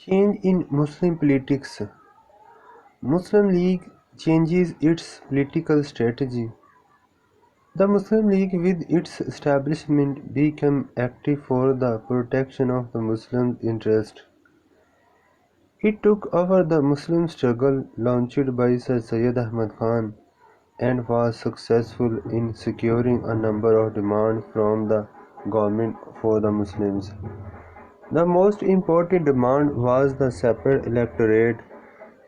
Change in Muslim politics. Muslim League changes its political strategy. The Muslim League with its establishment became active for the protection of the Muslim interest. It took over the Muslim struggle launched by Sir Syed Ahmad Khan and was successful in securing a number of demands from the government for the Muslims. The most important demand was the separate electorate,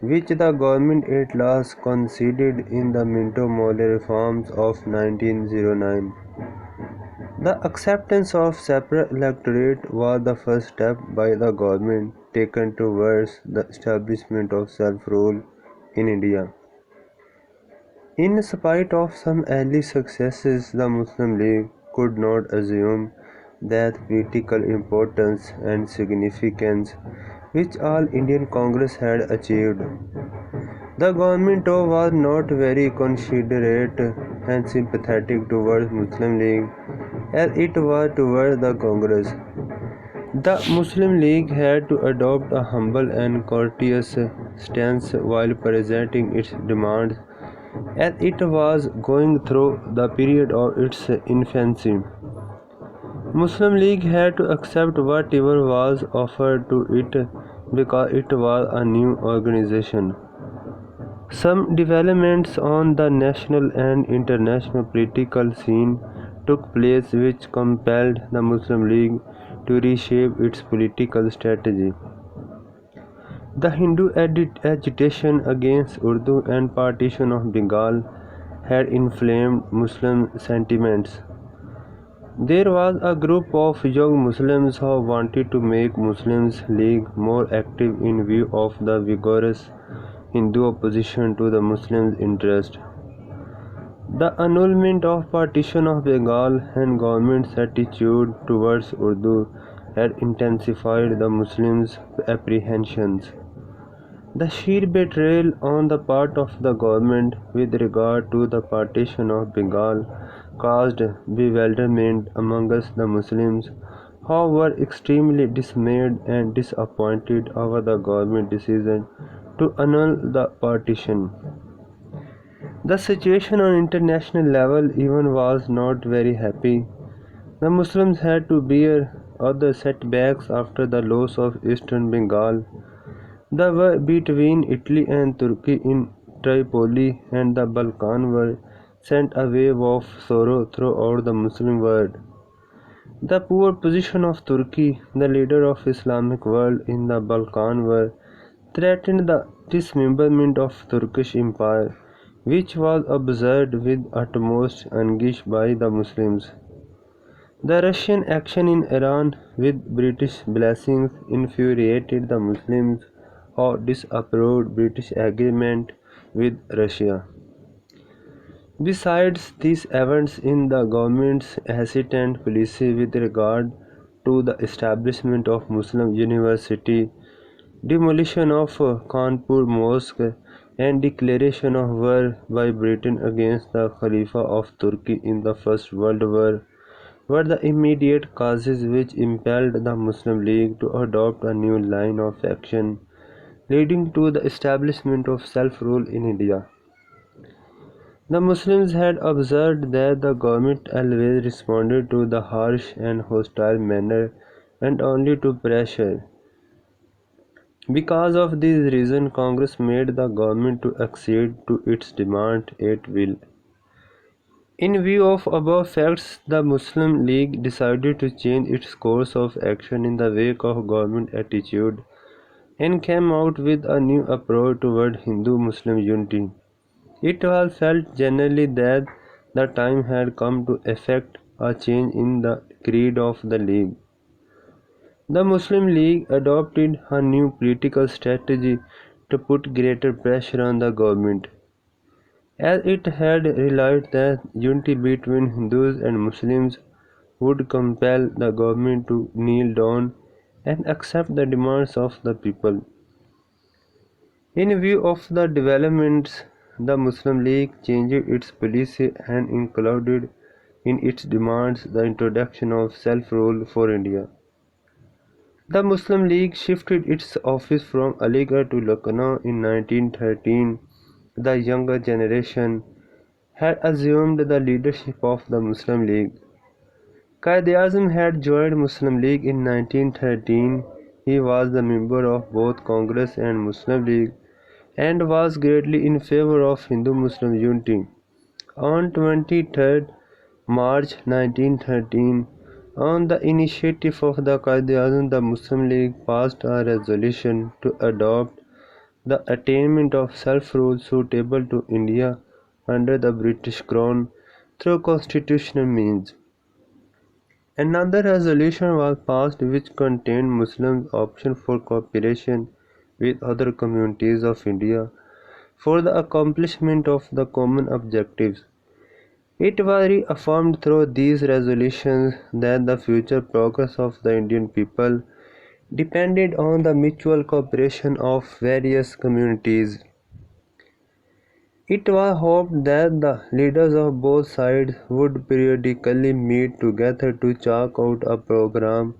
which the government at last conceded in the Minto-Mole reforms of 1909. The acceptance of separate electorate was the first step by the government taken towards the establishment of self-rule in India. In spite of some early successes, the Muslim League could not assume that political importance and significance which all Indian Congress had achieved. The government too was not very considerate and sympathetic towards Muslim League as it was towards the Congress. The Muslim League had to adopt a humble and courteous stance while presenting its demands as it was going through the period of its infancy. Muslim League had to accept whatever was offered to it because it was a new organization. Some developments on the national and international political scene took place which compelled the Muslim League to reshape its political strategy. The Hindu agitation against Urdu and partition of Bengal had inflamed Muslim sentiments. There was a group of young Muslims who wanted to make Muslims League more active in view of the vigorous Hindu opposition to the Muslims' interest. The annulment of partition of Bengal and government's attitude towards Urdu had intensified the Muslims' apprehensions. The sheer betrayal on the part of the government with regard to the partition of Bengal caused bewilderment amongst the Muslims, who were extremely dismayed and disappointed over the government decision to annul the partition. The situation on international level even was not very happy. The Muslims had to bear other setbacks after the loss of eastern Bengal. The war between Italy and Turkey in Tripoli and the Balkan War sent a wave of sorrow throughout the Muslim world. The poor position of Turkey, the leader of Islamic world in the Balkan War, threatened the dismemberment of Turkish Empire, which was observed with utmost anguish by the Muslims. The Russian action in Iran with British blessings infuriated the Muslims who disapproved British agreement with Russia. Besides these events in the government's hesitant policy with regard to the establishment of Muslim university, demolition of Kanpur Mosque and declaration of war by Britain against the Khalifa of Turkey in the First World War were the immediate causes which impelled the Muslim League to adopt a new line of action, leading to the establishment of self-rule in India. The Muslims had observed that the government always responded to the harsh and hostile manner and only to pressure. Because of this reason, Congress made the government to accede to its demand at will. In view of above facts, the Muslim League decided to change its course of action in the wake of government attitude and came out with a new approach toward Hindu-Muslim unity. It was felt generally that the time had come to effect a change in the creed of the League. The Muslim League adopted a new political strategy to put greater pressure on the government, as it had realized that unity between Hindus and Muslims would compel the government to kneel down and accept the demands of the people. In view of the developments, the Muslim League changed its policy and included in its demands the introduction of self-rule for India. The Muslim League shifted its office from Aligarh to Lucknow in 1913. The younger generation had assumed the leadership of the Muslim League. Quaid-e-Azam had joined Muslim League in 1913. He was a member of both Congress and Muslim League and was greatly in favor of Hindu-Muslim unity. On 23rd March 1913, on the initiative of the Quaid-e-Azam, the Muslim League passed a resolution to adopt the attainment of self-rule suitable to India under the British Crown through constitutional means. Another resolution was passed which contained Muslims' option for cooperation with other communities of India for the accomplishment of the common objectives. It was reaffirmed through these resolutions that the future progress of the Indian people depended on the mutual cooperation of various communities. It was hoped that the leaders of both sides would periodically meet together to chalk out a program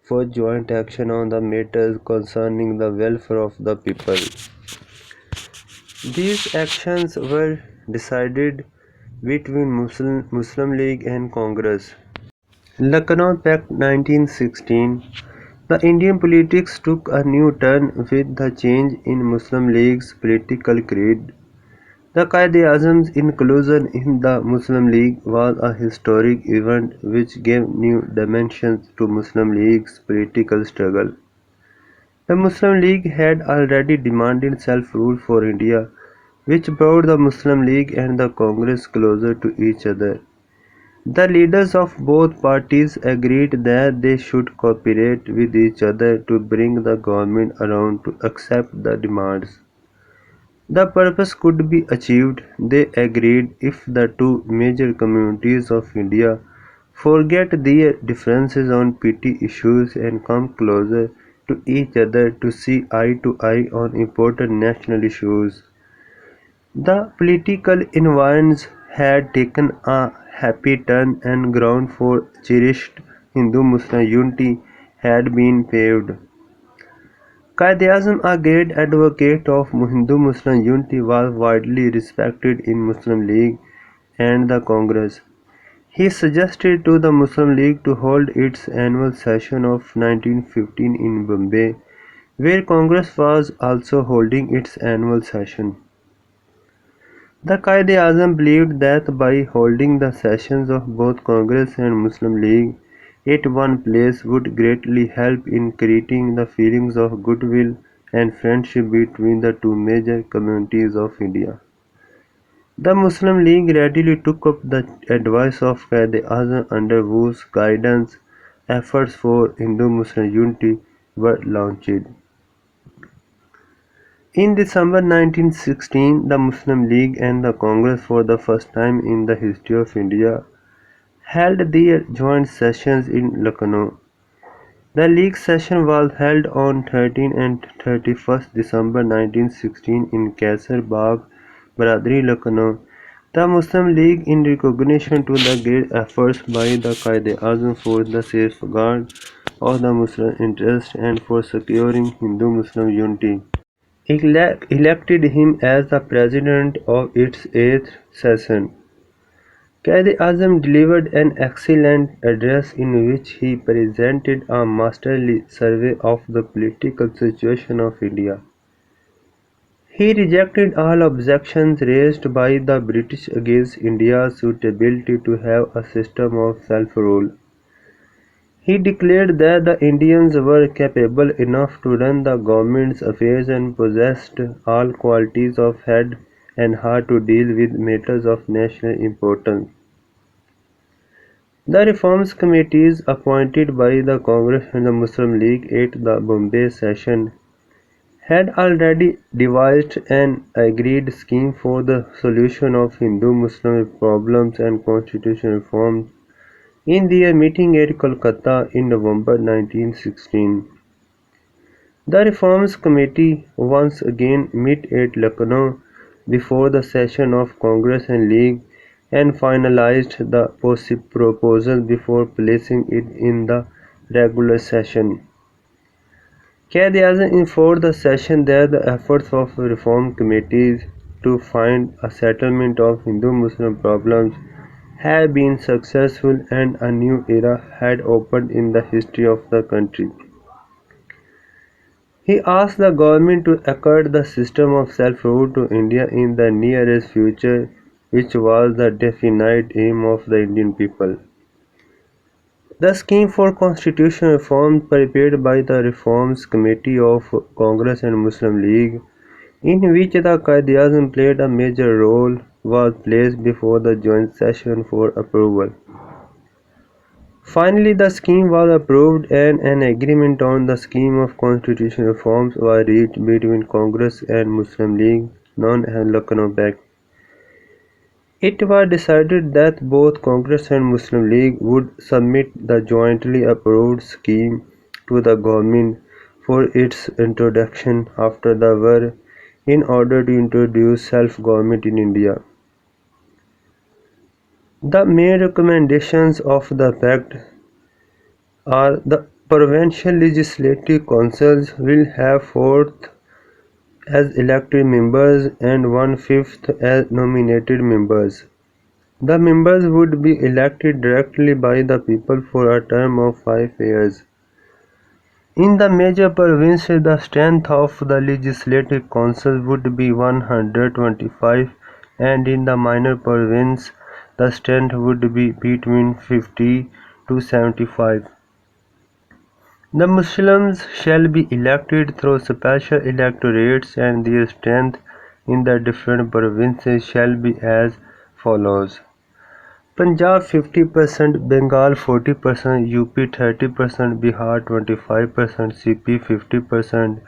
for joint action on the matters concerning the welfare of the people. These actions were decided between Muslim League and Congress. Lucknow Pact 1916. The Indian politics took a new turn with the change in Muslim League's political creed. The Quaid-e-Azam's inclusion in the Muslim League was a historic event which gave new dimensions to Muslim League's political struggle. The Muslim League had already demanded self-rule for India, which brought the Muslim League and the Congress closer to each other. The leaders of both parties agreed that they should cooperate with each other to bring the government around to accept the demands. The purpose could be achieved, they agreed, if the two major communities of India forget their differences on petty issues and come closer to each other to see eye to eye on important national issues. The political environs had taken a happy turn and ground for cherished Hindu-Muslim unity had been paved. Quaid-e-Azam, a great advocate of Hindu-Muslim unity, was widely respected in Muslim League and the Congress. He suggested to the Muslim League to hold its annual session of 1915 in Bombay, where Congress was also holding its annual session. The Quaid-e-Azam believed that by holding the sessions of both Congress and Muslim League at one place would greatly help in creating the feelings of goodwill and friendship between the two major communities of India. The Muslim League readily took up the advice of Quaid-e-Azam, under whose guidance efforts for Hindu-Muslim unity were launched. In December 1916, the Muslim League and the Congress, for the first time in the history of India, held their joint sessions in Lucknow. The League session was held on 13 and 31st December 1916 in Kaisar Bagh, Baradari, Lucknow. The Muslim League, in recognition to the great efforts by the Quaid-e-Azam for the safeguard of the Muslim interest and for securing Hindu-Muslim unity, elected him as the president of its eighth session. Quaid-e-Azam delivered an excellent address in which he presented a masterly survey of the political situation of India. He rejected all objections raised by the British against India's suitability to have a system of self-rule. He declared that the Indians were capable enough to run the government's affairs and possessed all qualities of head and heart to deal with matters of national importance. The reforms committees appointed by the Congress and the Muslim League at the Bombay session had already devised an agreed scheme for the solution of Hindu-Muslim problems and constitutional reforms in their meeting at Kolkata in November 1916. The Reforms Committee once again met at Lucknow before the session of Congress and League and finalized the proposal before placing it in the regular session. Quaid-e-Azam informed the session that the efforts of reform committees to find a settlement of Hindu-Muslim problems had been successful and a new era had opened in the history of the country. He asked the government to accord the system of self-rule to India in the nearest future, which was the definite aim of the Indian people. The scheme for constitutional reform prepared by the Reforms Committee of Congress and Muslim League, in which the Quaid-e-Azam played a major role, was placed before the joint session for approval. Finally, the scheme was approved and an agreement on the scheme of constitutional reforms was reached between Congress and Muslim League, known as Lucknow Pact. It was decided that both Congress and Muslim League would submit the jointly approved scheme to the government for its introduction after the war in order to introduce self-government in India. The main recommendations of the pact are the provincial legislative councils will have fourth as elected members and one-fifth as nominated members. The members would be elected directly by the people for a term of 5 years. In the major provinces, the strength of the legislative council would be 125, and in the minor provinces, the strength would be between 50 to 75. The Muslims shall be elected through special electorates, and their strength in the different provinces shall be as follows: Punjab 50%, Bengal 40%, UP 30%, Bihar 25%, CP 50%,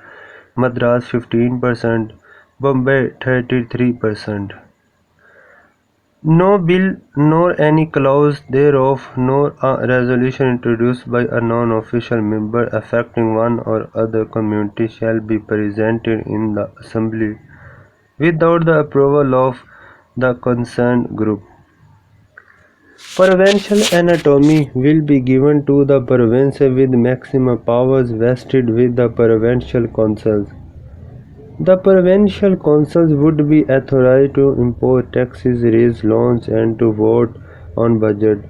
Madras 15%, Bombay 33%. No bill nor any clause thereof, nor a resolution introduced by a non-official member affecting one or other community shall be presented in the Assembly without the approval of the concerned group. Provincial autonomy will be given to the provinces with maximum powers vested with the provincial councils. The provincial councils would be authorized to impose taxes, raise loans, and to vote on budget.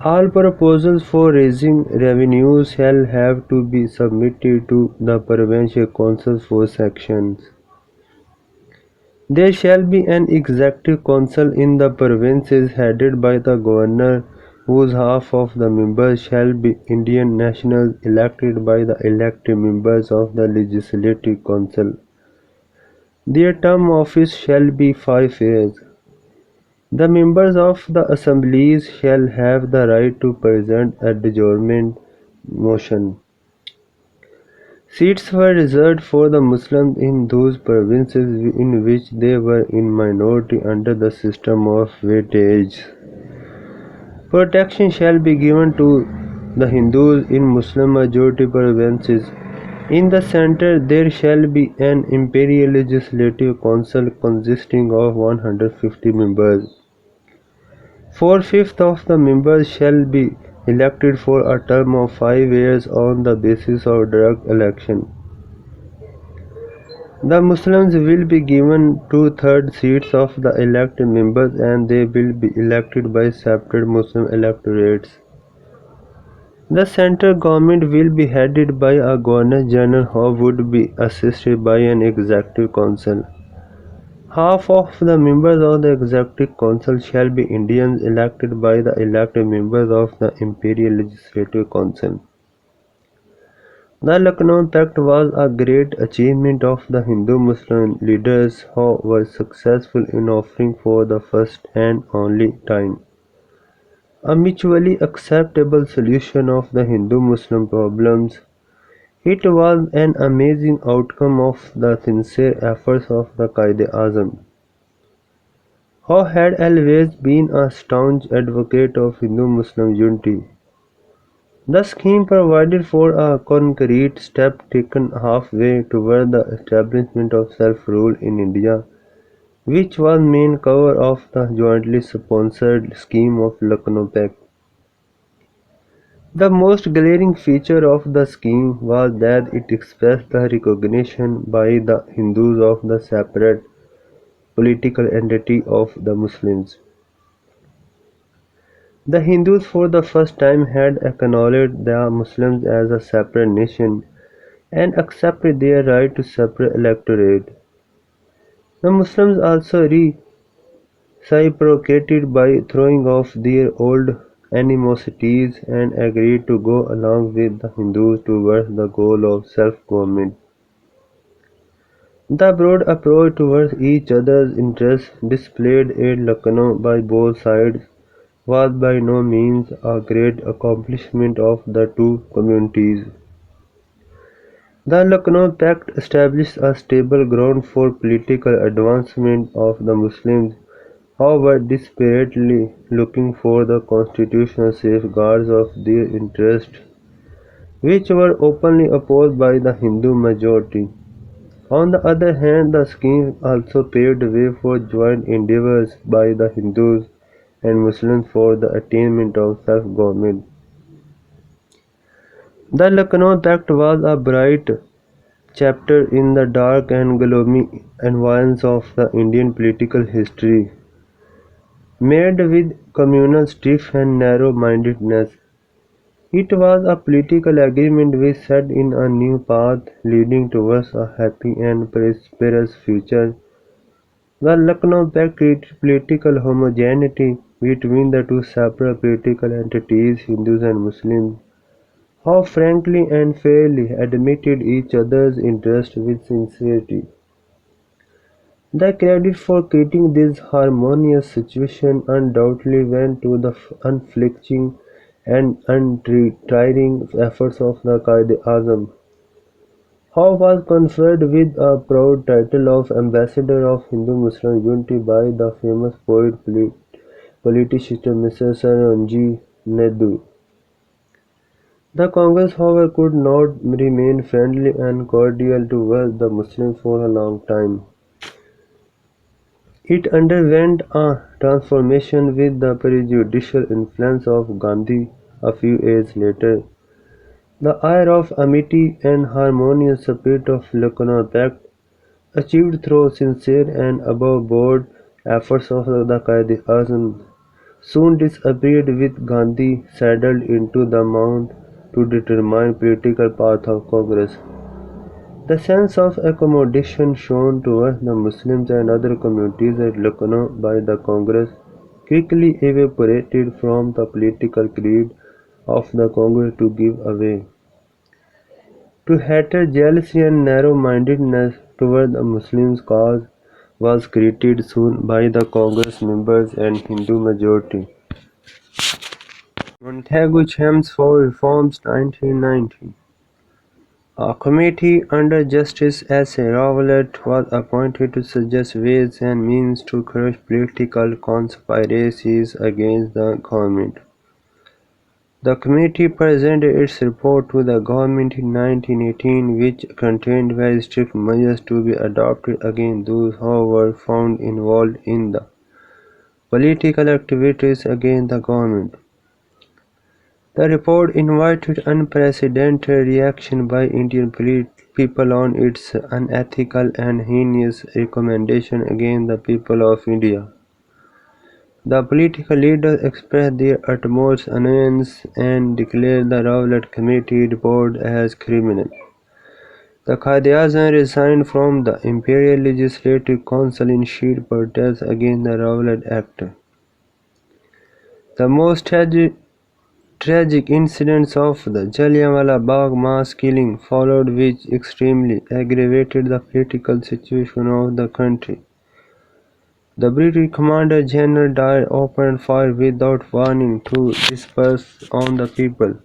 All proposals for raising revenues shall have to be submitted to the provincial councils for sanctions. There shall be an executive council in the provinces headed by the governor, whose half of the members shall be Indian nationals elected by the elected members of the legislative council. Their term of office shall be 5 years. The members of the assemblies shall have the right to present a adjournment motion. Seats were reserved for the Muslims in those provinces in which they were in minority under the system of weightage. Protection shall be given to the Hindus in Muslim majority provinces. In the center there shall be an imperial legislative council consisting of 150 members. Four-fifths of the members shall be elected for a term of 5 years on the basis of direct election. The Muslims will be given two-thirds seats of the elected members, and they will be elected by separate Muslim electorates. The central government will be headed by a Governor-General who would be assisted by an Executive Council. Half of the members of the Executive Council shall be Indians elected by the elected members of the Imperial Legislative Council. The Lucknow Pact was a great achievement of the Hindu-Muslim leaders who were successful in offering for the first and only time a mutually acceptable solution of the Hindu-Muslim problems. It was an amazing outcome of the sincere efforts of the Quaid-e-Azam, who had always been a staunch advocate of Hindu-Muslim unity. The scheme provided for a concrete step taken halfway toward the establishment of self-rule in India, which was main cover of the jointly sponsored scheme of Lucknow Pact. The most glaring feature of the scheme was that it expressed the recognition by the Hindus of the separate political entity of the Muslims. The Hindus for the first time had acknowledged the Muslims as a separate nation and accepted their right to separate electorate. The Muslims also reciprocated by throwing off their old animosities and agreed to go along with the Hindus towards the goal of self-government. The broad approach towards each other's interests displayed at Lucknow by both sides was by no means a great accomplishment of the two communities. The Lucknow Pact established a stable ground for political advancement of the Muslims who were desperately looking for the constitutional safeguards of their interests, which were openly opposed by the Hindu majority. On the other hand, the scheme also paved the way for joint endeavors by the Hindus and Muslims for the attainment of self-government. The Lucknow Pact was a bright chapter in the dark and gloomy environs of the Indian political history, made with communal strife and narrow-mindedness. It was a political agreement which set in a new path leading towards a happy and prosperous future. The Lucknow Pact created political homogeneity between the two separate political entities, Hindus and Muslims, who frankly and fairly admitted each other's interests with sincerity. The credit for creating this harmonious situation undoubtedly went to the unflinching and untiring efforts of the Quaid-e-Azam, who was conferred with a proud title of Ambassador of Hindu-Muslim Unity by the famous politician Mr. Sarangi Naidu. The Congress, however, could not remain friendly and cordial towards the Muslims for a long time. It underwent a transformation with the prejudicial influence of Gandhi a few years later. The air of amity and harmonious spirit of Lucknow Pact, achieved through sincere and above-board efforts of the Quaid-e-Azam, soon disappeared with Gandhi saddled into the mount to determine political path of Congress. The sense of accommodation shown towards the Muslims and other communities at Lucknow by the Congress quickly evaporated from the political creed of the Congress to give way to hatred, jealousy and narrow-mindedness toward the Muslims cause was created soon by the Congress members and Hindu majority. Montagu Chelmsford Reforms 1990. A committee under Justice S. A. Rowlett was appointed to suggest ways and means to crush political conspiracies against the government. The committee presented its report to the government in 1918, which contained very strict measures to be adopted against those who were found involved in the political activities against the government. The report invited unprecedented reaction by Indian people on its unethical and heinous recommendation against the people of India. The political leaders expressed their utmost annoyance and declared the Rowlett Committee report as criminal. The Quaid-e-Azam resigned from the Imperial Legislative Council in sheer protest against the Rowlett Act. The most tragic incidents of the Jallianwala Bagh mass killing followed, which extremely aggravated the political situation of the country. The British Commander-General Dyer opened fire without warning to disperse on the people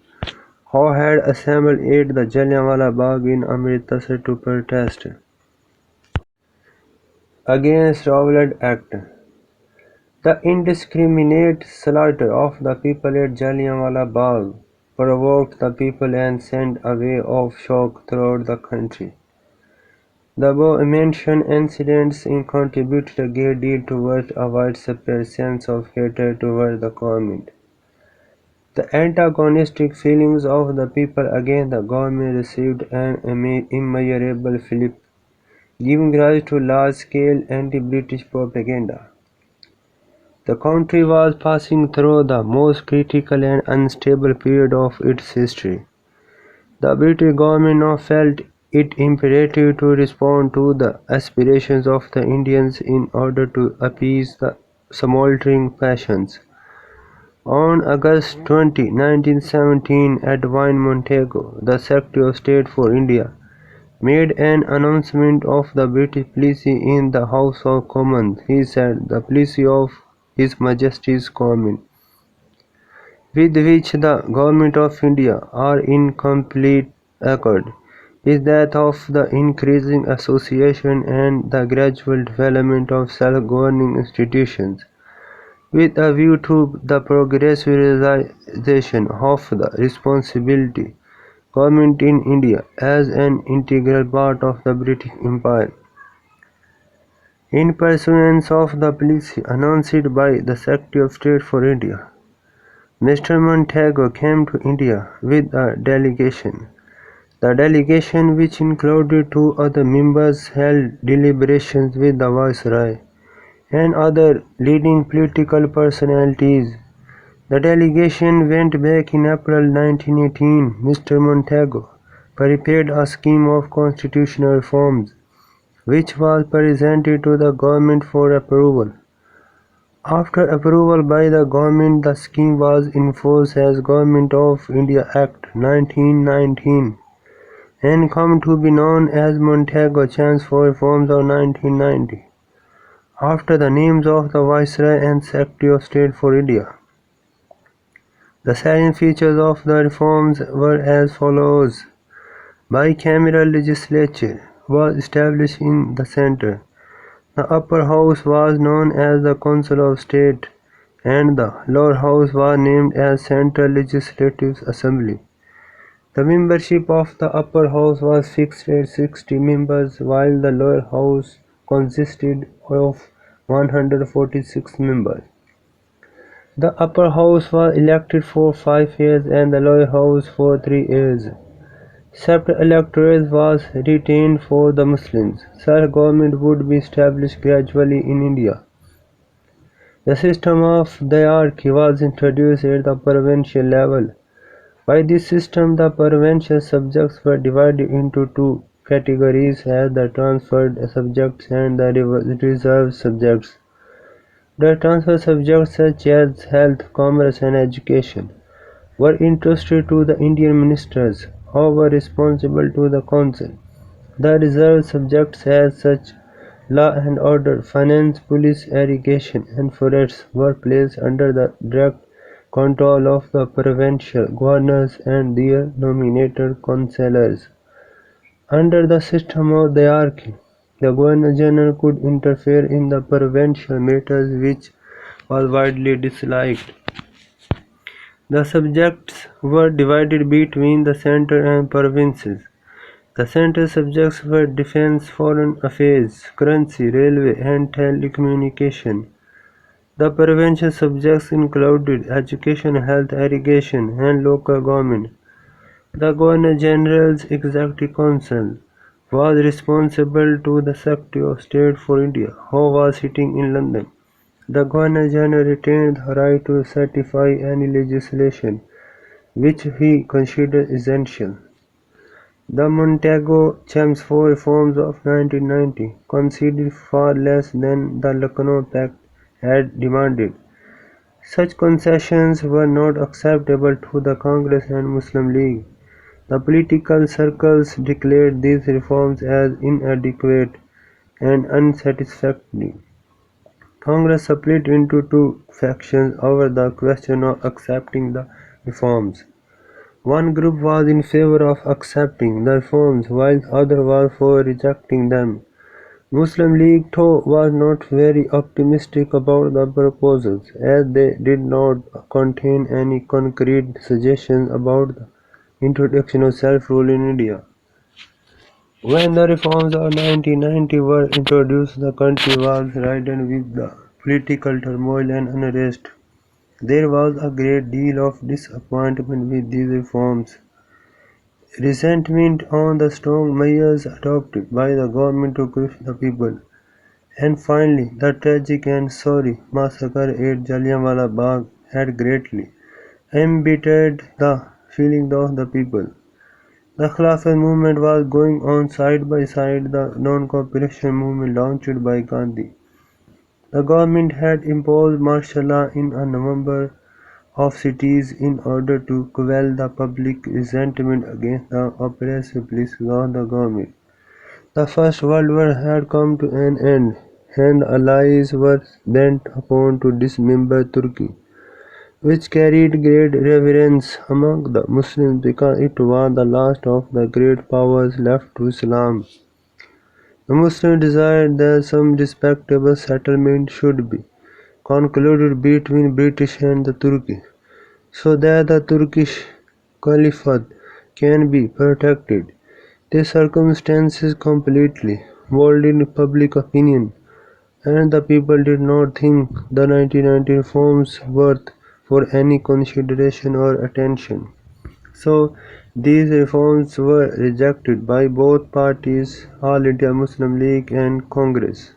who had assembled at the Jallianwala Bagh in Amritsar to protest against Rowlatt Act. The indiscriminate slaughter of the people at Jallianwala Bagh provoked the people and sent a wave of shock throughout the country. The above-mentioned incidents contributed a great deal towards a widespread sense of hatred towards the government. The antagonistic feelings of the people against the government received an immeasurable flip, giving rise to large-scale anti-British propaganda. The country was passing through the most critical and unstable period of its history. The British government now felt it imperative to respond to the aspirations of the Indians in order to appease the smoldering passions. On August 20, 1917, at Montagu, the Secretary of State for India made an announcement of the British policy in the House of Commons. He said, "The policy of His Majesty's Government, with which the Government of India are in complete accord, is that of the increasing association and the gradual development of self-governing institutions, with a view to the progressive realization of the responsibility government in India as an integral part of the British Empire." In pursuance of the policy announced by the Secretary of State for India, Mr. Montagu came to India with a delegation. The delegation, which included two other members, held deliberations with the Viceroy and other leading political personalities. The delegation went back in April 1918. Mr. Montagu prepared a scheme of constitutional reforms, which was presented to the government for approval. After approval by the government, the scheme was enforced as Government of India Act 1919 and come to be known as Montagu-Chelmsford Reforms of 1990, after the names of the Viceroy and Secretary of State for India. The salient features of the reforms were as follows. Bicameral legislature was established in the centre. The upper house was known as the Council of State, and the lower house was named as Central Legislative Assembly. The membership of the upper house was fixed at 60 members, while the lower house consisted of 146 members. The upper house was elected for 5 years and the lower house for 3 years. Separate electorate was retained for the Muslims. Self-government would be established gradually in India. The system of diarchy was introduced at the provincial level. By this system, the provincial subjects were divided into two categories as the transferred subjects and the reserved subjects. The transferred subjects, such as health, commerce, and education, were entrusted to the Indian ministers, who were responsible to the council. The reserved subjects, as such law and order, finance, police, irrigation, and forests, were placed under the direct control of the provincial governors and their nominated councillors. Under the system of diarchy, the Governor-General could interfere in the provincial matters, which was widely disliked. The subjects were divided between the centre and provinces. The central subjects were defence, foreign affairs, currency, railway, and telecommunication. The provincial subjects included education, health, irrigation, and local government. The Governor-General's Executive Council was responsible to the Secretary of State for India, who was sitting in London. The Governor-General retained the right to certify any legislation which he considered essential. The Montagu-Chelmsford reforms of 1990 conceded far less than the Lucknow Pact had demanded. Such concessions were not acceptable to the Congress and Muslim League. The political circles declared these reforms as inadequate and unsatisfactory. Congress split into two factions over the question of accepting the reforms. One group was in favor of accepting the reforms, while the other was for rejecting them. Muslim League, though, was not very optimistic about the proposals, as they did not contain any concrete suggestions about the introduction of self-rule in India. When the reforms of 1990 were introduced, the country was ridden with the political turmoil and unrest. There was a great deal of disappointment with these reforms, resentment on the strong measures adopted by the government to crush the people, and finally the tragic and sorry massacre at Jallianwala Bagh had greatly embittered the feelings of the people. The Khilafat movement was going on side by side the non-cooperation movement launched by Gandhi. The government had imposed martial law in a number of cities in order to quell the public resentment against the oppressive policies of the government. The First World War had come to an end, and allies were bent upon to dismember Turkey, which carried great reverence among the Muslims because it was the last of the great powers left to Islam. The Muslims desired that some respectable settlement should be concluded between British and the Turkish, so that the Turkish Caliphate can be protected. These circumstances completely molded public opinion, and the people did not think the 1919 reforms worth for any consideration or attention. So these reforms were rejected by both parties, All India Muslim League and Congress.